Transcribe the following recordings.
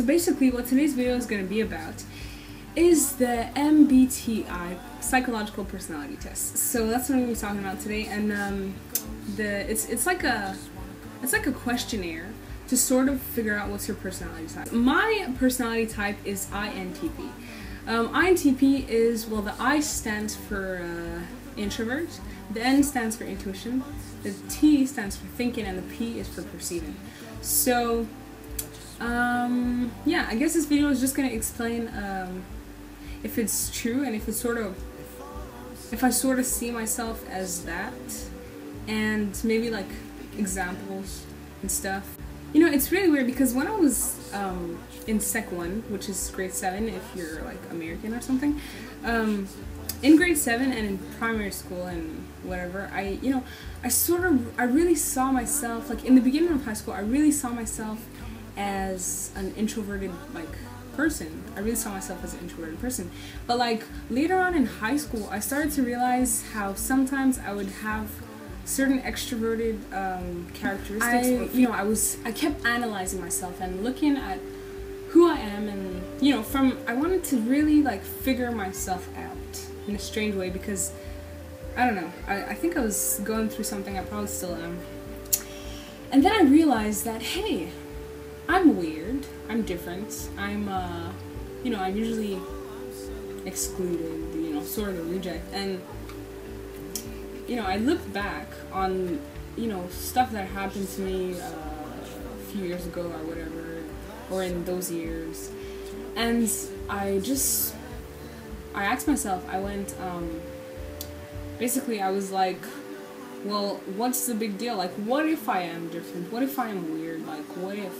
basically what today's video is going to be about is the MBTI, psychological personality test. So that's what I'm going to be talking about today, and it's like a questionnaire to sort of figure out what's your personality type. My personality type is INTP. INTP is, well, the I stands for introvert, the N stands for intuition, the T stands for thinking, and the P is for perceiving. So, yeah, I guess this video is just going to explain if it's true and if I sort of see myself as that, and maybe like examples and stuff. You know, it's really weird because when I was in Sec 1, which is grade 7 if you're like American or something, in grade 7 and in primary school and whatever, I really saw myself, like in the beginning of high school, I really saw myself as an introverted person. I really saw myself as an introverted person. But like later on in high school, I started to realize how sometimes I would have certain extroverted characteristics. I kept analyzing myself and looking at who I am, and I wanted to really like figure myself out in a strange way, because I don't know, I think I was going through something. I probably still am. And then I realized that, hey, I'm weird, I'm different, I'm I'm usually excluded, sort of a reject. And I look back on, stuff that happened to me a few years ago or whatever, or in those years, and I asked myself, basically I was like, well, what's the big deal? Like, what if I am different? What if I am weird? Like, what if,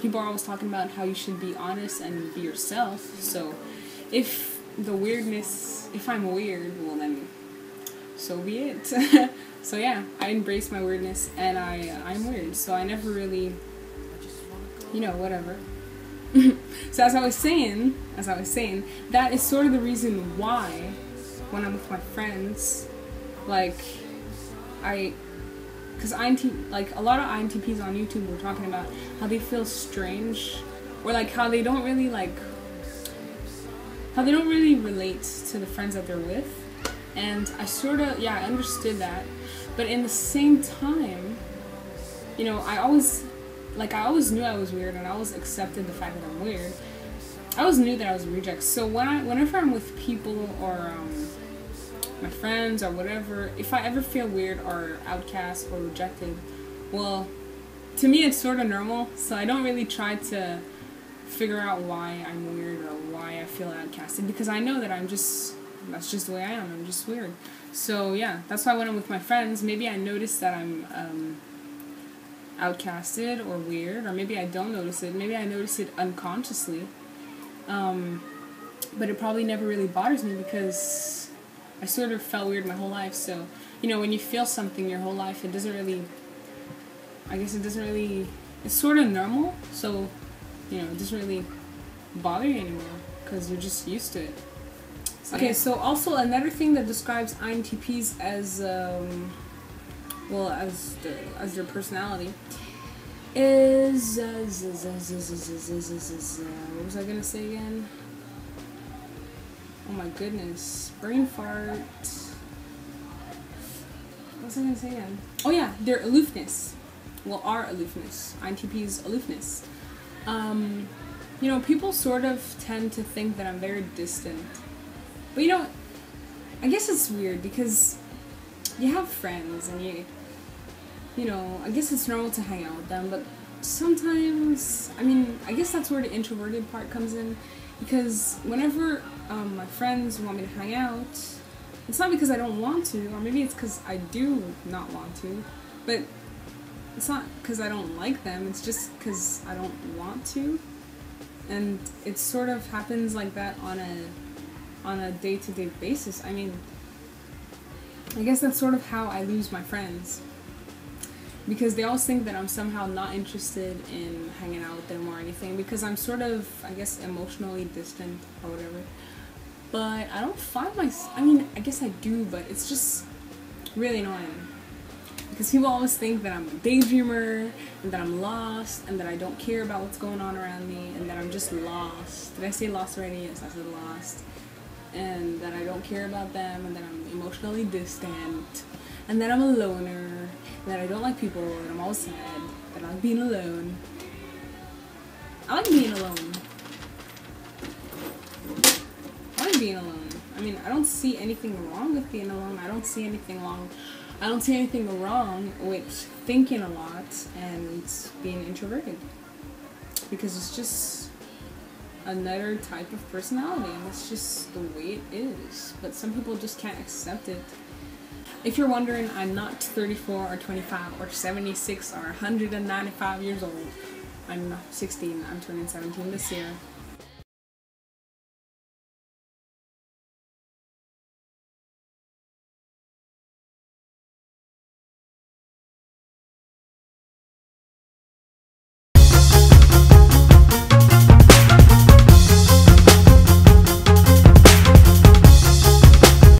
people are always talking about how you should be honest and be yourself, so if I'm weird, well then, so be it. So yeah, I embrace my weirdness, and I'm weird, so I never really, whatever. So as I was saying, that is sort of the reason why, when I'm with my friends, because a lot of INTPs on YouTube were talking about how they feel strange, or like how they don't really relate to the friends that they're with. And I I understood that, but in the same time, I always knew I was weird, and I always accepted the fact that I'm weird. I always knew that I was a reject. So whenever I'm with people or my friends or whatever, if I ever feel weird or outcast or rejected, well, to me it's sort of normal. So I don't really try to figure out why I'm weird or why I feel outcasted, because I know that that's just the way I am. I'm just weird. So yeah, that's why when I'm with my friends, maybe I notice that I'm outcasted or weird, or maybe I don't notice it. Maybe I notice it unconsciously. But it probably never really bothers me, because I sort of felt weird my whole life. So, when you feel something your whole life, it's sort of normal. So, it doesn't really bother you anymore, because you're just used to it. So, okay, so also another thing that describes INTPs as, as their personality is, what was I gonna say again? Oh my goodness, brain fart. What was I gonna say again? Oh yeah, their aloofness. Well, our aloofness. INTP's aloofness. People sort of tend to think that I'm very distant. But I guess it's weird, because you have friends and I guess it's normal to hang out with them, but sometimes, I guess that's where the introverted part comes in, because whenever my friends want me to hang out, it's not because I don't want to, or maybe it's because I do not want to, but it's not because I don't like them, it's just because I don't want to, and it sort of happens like that on a day-to-day basis. I guess that's sort of how I lose my friends, because they always think that I'm somehow not interested in hanging out with them or anything, because I'm sort of, I guess, emotionally distant or whatever. But I don't find I guess I do, but it's just really annoying, Because people always think that I'm a daydreamer, and that I'm lost, and that I don't care about what's going on around me, and that I'm just lost. Did I say lost already? Yes, I said lost. And that I don't care about them, and that I'm emotionally distant, and that I'm a loner, and that I don't like people, and I'm always sad, that I like being alone. I like being alone. I like being alone. I mean, I don't see anything wrong with being alone. I don't see anything wrong with thinking a lot and being introverted. Because it's just another type of personality, and it's just the way it is. But some people just can't accept it. If you're wondering, I'm not 34 or 25 or 76 or 195 years old. I'm 16. I'm turning 17 this year.